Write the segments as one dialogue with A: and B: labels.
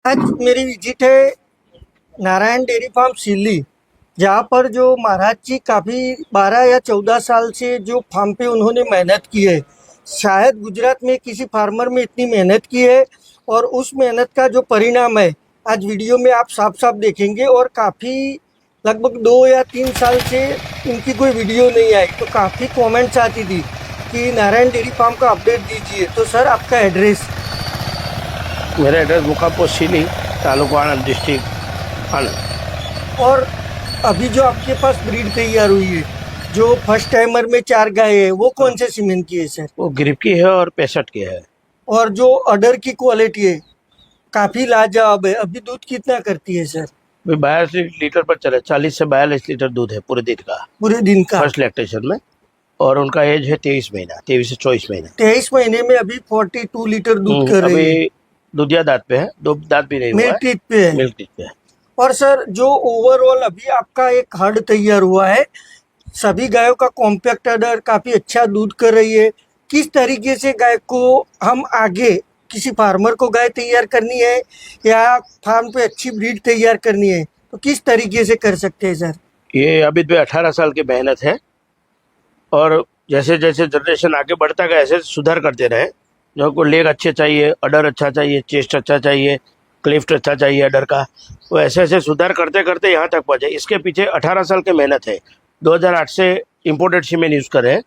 A: आज मेरी विजिट है नारायण डेयरी फार्म सिल्ली, जहाँ पर जो महाराज जी काफ़ी 12 या 14 साल से जो फार्म पे उन्होंने मेहनत की है। शायद गुजरात में किसी फार्मर में इतनी मेहनत की है और उस मेहनत का जो परिणाम है आज वीडियो में आप साफ साफ देखेंगे। और काफ़ी लगभग 2 या 3 साल से इनकी कोई वीडियो नहीं आई, तो काफ़ी कमेंट्स आती थी कि नारायण डेयरी फार्म का अपडेट दीजिए। तो सर आपका एड्रेस?
B: मेरा एड्रेस मुकापुर सिली, तालुका आनंद, डिस्ट्रिक्ट आनंद।
A: और अभी जो आपके पास ब्रीड तैयार हुई है, जो फर्स्ट टाइमर में 4 गाय है, वो कौन से सीमेंट की है सर?
B: वो ग्रिप की है और 65 की है।
A: और जो अडर की क्वालिटी है काफ़ी लाजवाब है। अभी दूध कितना करती है सर?
B: अभी 42 लीटर पर चले, 40 से 42 लीटर दूध है पूरे दिन का,
A: पूरे दिन का?
B: फर्स्ट लैक्टेशन में। और उनका एज है 23 महीना, 23 से 24 महीना।
A: 23 महीने में अभी 42 लीटर दूध कर रही है।
B: अभी दूधिया दांत पे है, दो दांत भी नहीं हुआ
A: मिल्क
B: है,
A: टीथ पे है।
B: मिल्क टीथ पे है।
A: और सर जो ओवरऑल अभी आपका एक हर्ड तैयार हुआ है, सभी गायों का कॉम्पैक्ट अडर काफ़ी अच्छा दूध कर रही है। किस तरीके से गाय को हम आगे, किसी फार्मर को गाय तैयार करनी है या फार्म पे अच्छी ब्रीड तैयार करनी है, तो किस तरीके से कर सकते हैं सर?
B: ये अभी तो 18 साल की मेहनत है और जैसे जैसे जनरेशन आगे बढ़ता गया ऐसे सुधार करते रहे। जो को लेग अच्छे चाहिए, अडर अच्छा चाहिए, चेस्ट अच्छा चाहिए, क्लिफ्ट अच्छा चाहिए अडर का, वो ऐसे ऐसे सुधार करते करते यहाँ तक पहुँचे। इसके पीछे 18 साल की मेहनत है। 2008 से इम्पोर्टेड सीमेंट यूज़ कर रहे हैं।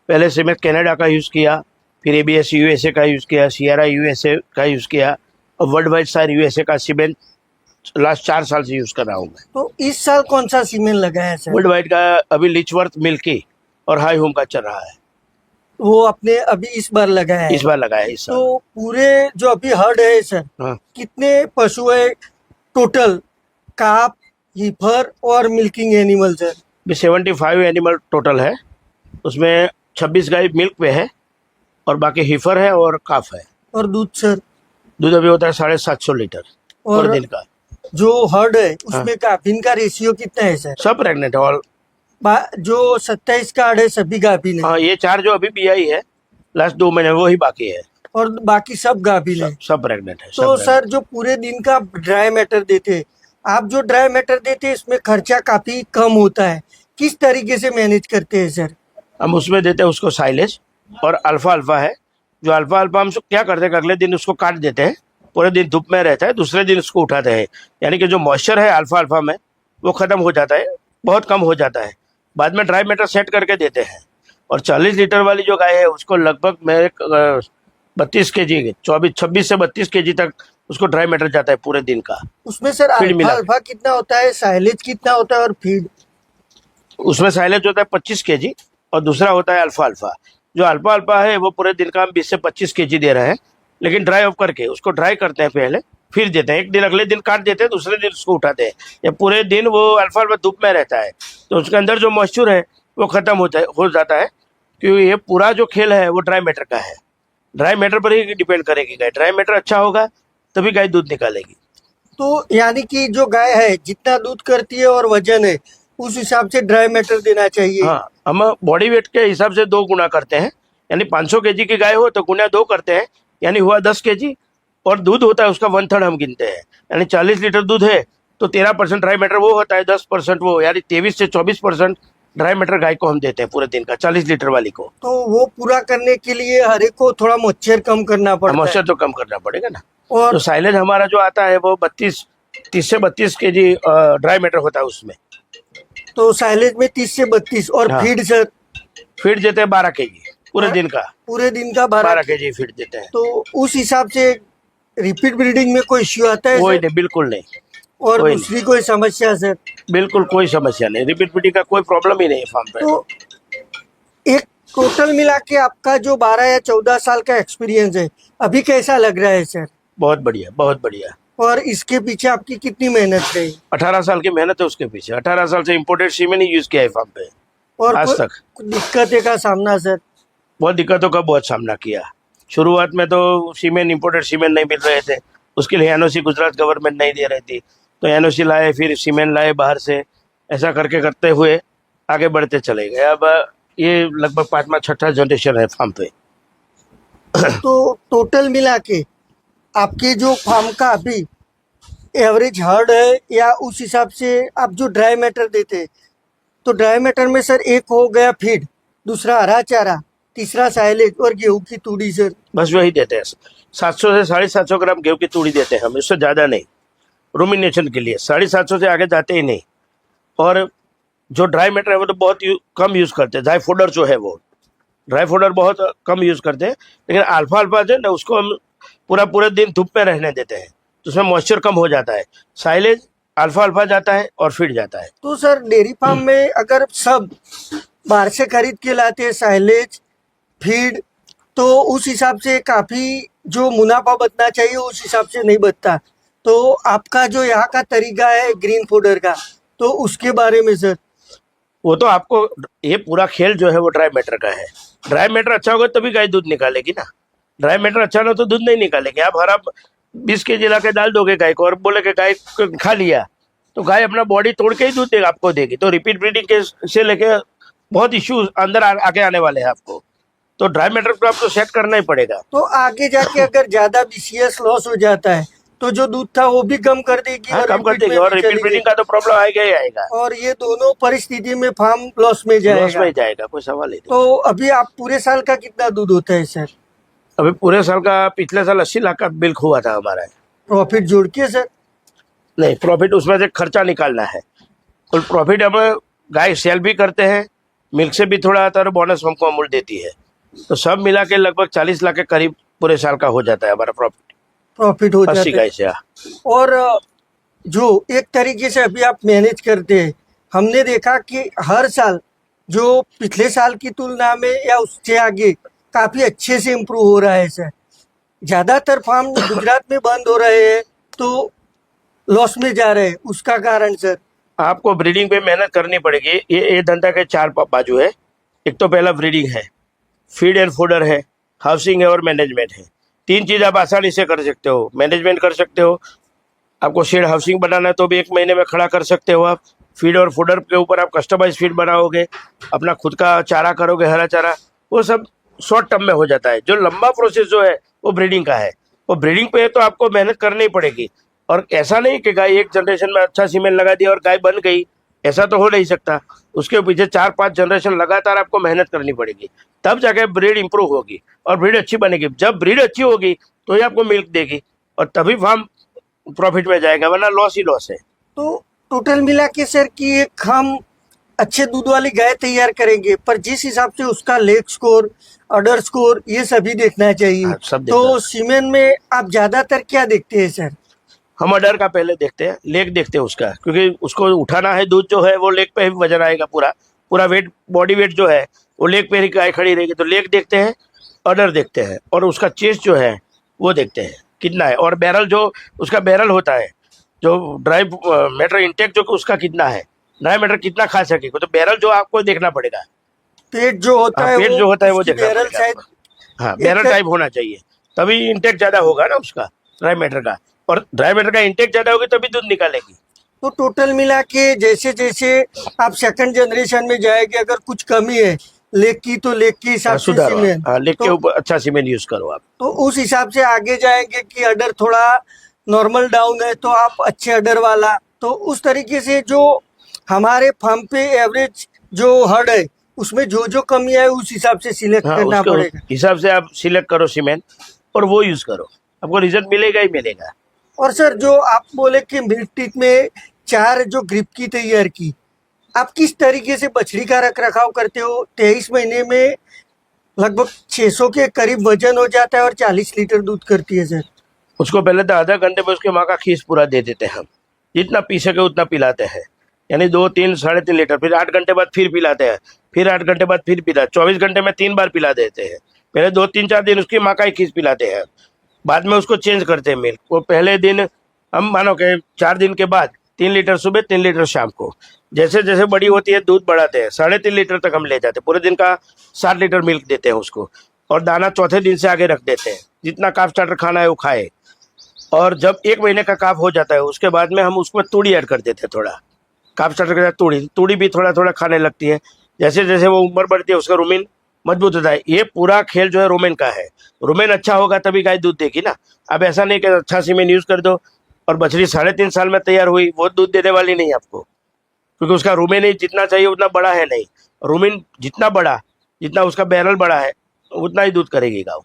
B: पहले सीमेंट कनाडा का यूज़ किया, फिर ABS USA का यूज़ किया, सियरा USA का यूज़ किया, और वर्ल्ड वाइड सार USA का सीमेंट लास्ट 4 साल से यूज़ कर रहा हूँ मैं।
A: तो इस साल कौन सा सीमेंट लगाया है सर?
B: वर्ल्ड वाइड का अभी लिचवर्थ, मिल्की और हाई होम का चल रहा है।
A: वो आपने अभी इस बार लगाया है?
B: इस बार लगाया है इस साल।
A: तो पूरे जो अभी हर्ड है सर,
B: हाँ,
A: कितने पशु है टोटल? काफ, हीफर और मिल्किंग एनिमल सर?
B: भी 75 एनिमल टोटल है। उसमें 26 गाय मिल्क पे है और बाकी हीफर है और काफ है।
A: और दूध सर?
B: दूध अभी होता है 750 लीटर
A: और
B: पर दिन का।
A: जो हर्ड है उसमें गाभिन का रेशियो कितना है सर?
B: सब प्रेग्नेंट है ऑल।
A: जो 27 का हर्ड है सभी गाभिन है?
B: हाँ, ये 4 जो अभी BI है लास्ट 2 महीने वो ही बाकी है।
A: और बाकी सब गाभिन है?
B: सब प्रेग्नेंट है।
A: तो सर जो पूरे दिन का ड्राई मैटर देते, आप जो ड्राई मैटर देते इसमें खर्चा काफी कम होता है, किस तरीके से मैनेज करते हैं सर?
B: हम उसमें देते हैं उसको साइलेज और अल्फा अल्फा है। जो अल्फा अल्फा हम क्या करते हैं, अगले दिन उसको काट देते हैं, पूरे दिन धूप में रहता है, दूसरे दिन उसको उठाते हैं। यानी कि जो मॉइस्चर है अल्फा अल्फा में वो खत्म हो जाता है, बहुत कम हो जाता है। बाद में ड्राई मैटर सेट करके देते हैं। और 40 लीटर वाली जो गाय है उसको लगभग मेरे 32 kg, 26 से 32 kg तक उसको ड्राई मैटर जाता है पूरे दिन का।
A: उसमें सर
B: फीड
A: अल्फा
B: मिला
A: अल्फा कितना होता है, साइलेज कितना होता है और फीड?
B: उसमें साइलेज होता है 25 kg और दूसरा होता है अल्फा अल्फा। जो अल्फा अल्फा है वो पूरे दिन का हम 20 से 25 kg दे रहे हैं, लेकिन ड्राई ऑफ करके उसको ड्राई करते हैं पहले, फिर देते हैं। एक दिन अगले दिन काट देते हैं, दूसरे दिन उसको उठाते हैं। या पूरे दिन वो अल्फा अल्फा धूप में रहता है तो उसके अंदर जो मॉइस्चर है वो खत्म हो जाता है। क्योंकि ये पूरा जो खेल है वो ड्राई मैटर का है। ड्राई मैटर पर ही डिपेंड करेगी गाय। ड्राई मैटर अच्छा होगा तभी गाय दूध निकालेगी।
A: तो यानी कि जो गाय है जितना दूध करती है और वजन है उस हिसाब से ड्राई मैटर देना चाहिए?
B: हाँ, हम बॉडी वेट के हिसाब से 2 गुना करते हैं। यानी 500 kg की गाय हो तो गुना 2 करते हैं, यानी हुआ 10 kg। और दूध होता है उसका 1/3 हम गिनते हैं। यानी 40 लीटर दूध है तो 13% ड्राई मैटर वो होता है, 10% वो, यानी 23 से 24% ड्राई मैटर गाय को हम देते हैं पूरे दिन का, 40 लीटर वाली को।
A: तो वो पूरा करने के लिए हर एक को थोड़ा मॉइस्चर कम करना पड़ता है?
B: मॉइस्चर तो कम करना पड़ेगा ना।
A: और
B: तो साइलेज हमारा जो आता है वो 30 से 32 kg ड्राई मैटर होता है उसमें।
A: तो साइलेज में 30 से 32 और
B: हाँ।
A: Feed sir?
B: फीड देते हैं 12 kg पूरे दिन का।
A: पूरे दिन का
B: 12 kg फीड देते हैं।
A: तो उस हिसाब से रिपीट ब्रीडिंग में कोई इश्यू आता है
B: कोई
A: सर?
B: नहीं, बिल्कुल नहीं।
A: और
B: कोई
A: दूसरी कोई समस्या सर?
B: बिल्कुल कोई समस्या नहीं, रिपीट ब्रीडिंग का कोई प्रॉब्लम ही नहीं है फार्म पे।
A: तो एक टोटल मिला के आपका जो 12 या 14 साल का एक्सपीरियंस है अभी कैसा लग रहा है सर?
B: बहुत बढ़िया, बहुत बढ़िया।
A: और इसके पीछे आपकी कितनी मेहनत रही?
B: 18 साल की मेहनत है उसके पीछे। 18 साल से इम्पोर्टेड सीमेंट ही यूज किया है फार्म पे
A: और
B: आज तक।
A: कुछ दिक्कतें का सामना सर?
B: बहुत दिक्कतों का बहुत सामना किया। शुरुआत में तो सीमेंट, इम्पोर्टेड सीमेंट नहीं मिल रहे थे, उसके लिए NOC गुजरात गवर्नमेंट नहीं दे रही थी, तो NOC लाए, फिर सीमेंट लाए बाहर से। ऐसा करके करते हुए आगे बढ़ते चले गए। अब ये लगभग 5वां 6ठा जनरेशन है फार्म पे।
A: तो टोटल मिला के आपके जो फार्म का अभी एवरेज हर्ड है या उस हिसाब से आप जो ड्राई मैटर देते हैं, तो ड्राई मैटर में सर एक हो गया फीड, दूसरा हरा चारा, तीसरा साइलेज और गेहूं की तूड़ी सर।
B: बस वही देते हैं। 700 से 750 ग्राम गेहूं की तूड़ी देते हैं हम, इससे ज़्यादा नहीं। रूमिनेशन के लिए 750 से आगे जाते ही नहीं। और जो ड्राई मैटर है वो तो बहुत कम यूज़ करते हैं। ड्राई फोडर जो है वो ड्राई फोडर बहुत कम यूज़ करते हैं। लेकिन अल्फा अल्फा जो है ना, उसको हम पूरे दिन धूप में रहने देते हैं, तो उसमें मॉइस्चर कम हो जाता है। साइलेज अल्फा अल्फा जाता है और फीड जाता है।
A: तो सर डेयरी फार्म में अगर सब बाहर से खरीद के लाते हैं साइलेज फीड, तो उस हिसाब से काफ़ी जो मुनाफा बचना चाहिए उस हिसाब से नहीं बचता। तो आपका जो यहाँ का तरीका है ग्रीन फूडर का, तो उसके बारे में सर।
B: वो तो आपको, ये पूरा खेल जो है वो ड्राई मैटर का है। ड्राई मैटर अच्छा होगा तभी गाय दूध निकालेगी ना। ड्राई मैटर अच्छा ना तो दूध नहीं निकालेगी। आप हरा 20 kg ला के डाल दोगे गाय को और बोले कि गाय खा लिया, तो गाय अपना बॉडी तोड़ के ही दूध देगा आपको देगी। तो रिपीट ब्रीडिंग के से लेके बहुत इश्यूज अंदर आगे आने वाले हैं आपको। तो ड्राई मैटर को आपको सेट करना ही पड़ेगा।
A: तो आगे जाके अगर ज्यादा बीसीएस लॉस हो जाता है तो जो दूध था वो भी कम कर देगी।
B: हाँ,
A: और
B: कम कर
A: repeat
B: देगी
A: में
B: और
A: भी
B: रिपीट
A: चली
B: ब्रीडिंग का तो प्रॉब्लम आएगा ही आएगा।
A: जाएगी। और ये दोनों परिस्थिति में फार्म लॉस में
B: लॉस
A: जाएगा।
B: में जाएगा, कोई सवाल ही नहीं।
A: तो अभी आप पूरे साल का कितना दूध होता है सर?
B: अभी पूरे साल का, पिछले साल 80 लाख का मिल्क हुआ था हमारा।
A: प्रॉफिट जोड़ के सर?
B: नहीं, प्रॉफिट उसमें से खर्चा निकालना है। कुल प्रॉफिट हम गाय सेल भी करते हैं, मिल्क से भी थोड़ा आता है और बोनस हमको अमूल देती है। तो सब मिला के लगभग 40 लाख के करीब पूरे साल का हो जाता है हमारा
A: प्रॉफिट हो
B: 80
A: जाता है।
B: गाय से। हाँ।
A: और जो एक तरीके से अभी आप मैनेज करते हैं, हमने देखा कि हर साल जो पिछले साल की तुलना में या उससे आगे काफी अच्छे से इम्प्रूव हो रहा है सर। ज्यादातर फार्म गुजरात में बंद हो रहे हैं तो लॉस में जा रहे हैं, उसका कारण सर?
B: आपको ब्रीडिंग पे मेहनत करनी पड़ेगी। ये धंधा के 4 बाजू है। एक तो पहला ब्रीडिंग है, फीड एंड फूडर है, हाउसिंग है और मैनेजमेंट है। 3 चीज़ आप आसानी से कर सकते हो। मैनेजमेंट कर सकते हो, आपको शेड हाउसिंग बनाना है तो भी 1 महीने में खड़ा कर सकते हो आप। फीड और फूडर के ऊपर आप कस्टमाइज फीड बनाओगे, अपना खुद का चारा करोगे, हरा चारा, वो सब शॉर्ट टर्म में हो जाता है। जो लंबा प्रोसेस जो है वो ब्रीडिंग का है। वो ब्रीडिंग पे तो आपको मेहनत करनी ही पड़ेगी। और ऐसा नहीं कि गाय एक जनरेशन में अच्छा सीमेंट लगा दिया और गाय बन गई, ऐसा तो हो नहीं सकता। उसके पीछे 4-5 जनरेशन लगातार आपको मेहनत करनी पड़ेगी, तब जाके ब्रीड इंप्रूव होगी और ब्रीड अच्छी बनेगी। जब ब्रीड अच्छी होगी तो ही आपको मिल्क देगी और तभी फार्म प्रॉफिट में जाएगा, वरना लॉस ही लॉस है।
A: तो टोटल मिला के सर कि एक हम अच्छे दूध वाली गाय तैयार करेंगे, पर जिस हिसाब से उसका लेग स्कोर, अडर स्कोर, ये सभी देखना चाहिए।
B: हाँ, सब देखना।
A: तो सीमेंट में आप ज्यादातर क्या देखते हैं सर?
B: हम अडर का पहले देखते हैं, लेग देखते हैं उसका, क्योंकि उसको उठाना है दूध जो है वो लेग पे ही वजन आएगा। पूरा वेट, बॉडी वेट जो है वो लेग पे ही गाय खड़ी रहेगी। तो लेग देखते हैं, अडर देखते हैं और उसका चेस्ट जो है वो देखते हैं कितना है। और बैरल, जो उसका बैरल होता है, जो ड्राई मैटर इंटेक जो उसका कितना है, ड्राई मैटर कितना खा सकेगा, तो बैरल जो आपको देखना पड़ेगा।
A: पेट जो होता है,
B: पेट जो होता है वो
A: उसकी
B: देखना
A: बैरल
B: पड़ेगा
A: शायद
B: आपको। हाँ, बैरल टाइप होना चाहिए, तभी इंटेक ज्यादा होगा ना उसका, ड्राई मैटर का। और ड्राई मैटर का इंटेक ज्यादा होगी तभी दूध निकालेगी।
A: तो टोटल मिला के जैसे जैसे आप सेकंड जनरेशन में जाएंगे, अगर कुछ कमी है लेग की तो लेग के हिसाब से
B: सुधारो।
A: सीमेंट,
B: हाँ, लेग के
A: तो,
B: ऊपर अच्छा सीमेंट यूज करो आप।
A: तो उस हिसाब से आगे जाएंगे कि अडर थोड़ा नॉर्मल डाउन है तो आप अच्छे अडर वाला, तो उस तरीके से जो हमारे फार्म पे एवरेज जो हर्ड है उसमें जो जो कमी है उस हिसाब से सिलेक्ट
B: हाँ,
A: करना
B: उसके
A: पड़ेगा।
B: हिसाब से आप सिलेक्ट करो सीमेंट और वो यूज करो, आपको रिजल्ट मिलेगा ही मिलेगा।
A: और सर जो आप बोले कि मिल्क टीथ में 4 जो ग्रिप की तैयार की, आप किस तरीके से बछड़ी का रख रखाव करते हो? 23 महीने में लगभग 600 के करीब वजन हो जाता है और 40 लीटर दूध करती है सर।
B: उसको पहले तो आधा घंटे में उसके माँ का खीस पूरा दे देते हैं हम, जितना पी सके उतना पिलाते हैं, यानी 2, 3, 3.5 लीटर। फिर 8 घंटे बाद फिर पिलाते हैं, फिर 8 घंटे बाद फिर पिला, 24 घंटे में 3 बार पिला देते हैं। पहले 2, 3, 4 दिन उसकी माँ का ही खीस पिलाते हैं, बाद में उसको चेंज करते हैं मिल्क। वो पहले दिन हम मानो कि 4 दिन के बाद 3 लीटर सुबह, 3 लीटर शाम को। जैसे जैसे बड़ी होती है दूध बढ़ाते हैं, 3.5 लीटर तक हम ले जाते हैं। पूरे दिन का 7 लीटर मिल्क देते हैं उसको, और दाना चौथे दिन से आगे रख देते हैं, जितना काफ स्टार्टर खाना है वो खाए। और जब 1 महीने का काफ हो जाता है उसके बाद में हम उसमें तूड़ी ऐड कर देते हैं, थोड़ा काफ स्टार्टर के साथ तूड़ी भी थोड़ा थोड़ा खाने लगती है। जैसे जैसे वो उम्र बढ़ती है उसका रुमेन मजबूत होता है। ये पूरा खेल जो है रुमेन का है। रुमेन अच्छा होगा तभी गाय दूध देगी ना। अब ऐसा नहीं कि अच्छा सीमेंट यूज कर दो, और बछड़ी 3.5 साल में तैयार हुई, वो दूध देने वाली नहीं आपको, क्योंकि उसका रूमेन ही जितना चाहिए उतना बड़ा है नहीं। रूमेन जितना बड़ा, जितना उसका बैरल बड़ा है, उतना ही दूध करेगी गाय।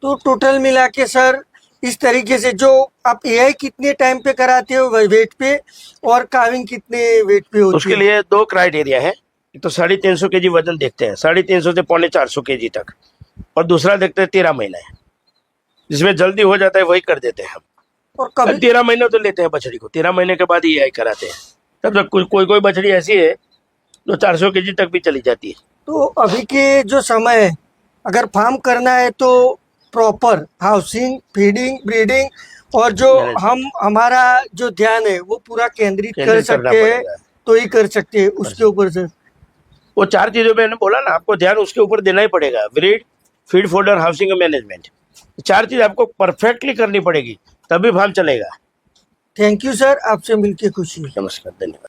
A: तो टोटल मिला के सर इस तरीके से जो आप एआई कितने टाइम पे कराते हो वेट पे, और काविंग कितने वेट पे होती
B: उसके
A: है?
B: लिए 2 क्राइटेरिया है। एक तो 350 kg वजन देखते हैं, 350 से 450 kg तक, और दूसरा देखते हैं 13 महीने, जिसमें जल्दी हो जाता है वही कर देते हैं हम।
A: और कभी
B: 13 महीने तो लेते हैं बछड़ी को, 13 महीने के बाद ही एआई कराते हैं। तब तक कोई कोई बछड़ी ऐसी है जो 400 kg तक भी चली जाती है।
A: तो अभी के जो समय है, अगर फार्म करना है तो प्रॉपर हाउसिंग, फीडिंग, ब्रीडिंग और जो
B: Management.
A: हमारा जो ध्यान है वो पूरा केंद्रित कर
B: केंद्रित करना
A: सकते हैं,
B: पड़ेगा।
A: तो ही कर सकते हैं उसके ऊपर से।
B: वो 4 चीजों में मैंने बोला ना, आपको ध्यान उसके ऊपर देना ही पड़ेगा। ब्रीड, फीड, फोल्डर, हाउसिंग और मैनेजमेंट, 4 चीज आपको परफेक्टली करनी पड़ेगी, तभी फार्म चलेगा।
A: थैंक यू सर, आपसे मिलके खुशी हुई।
B: नमस्कार, धन्यवाद।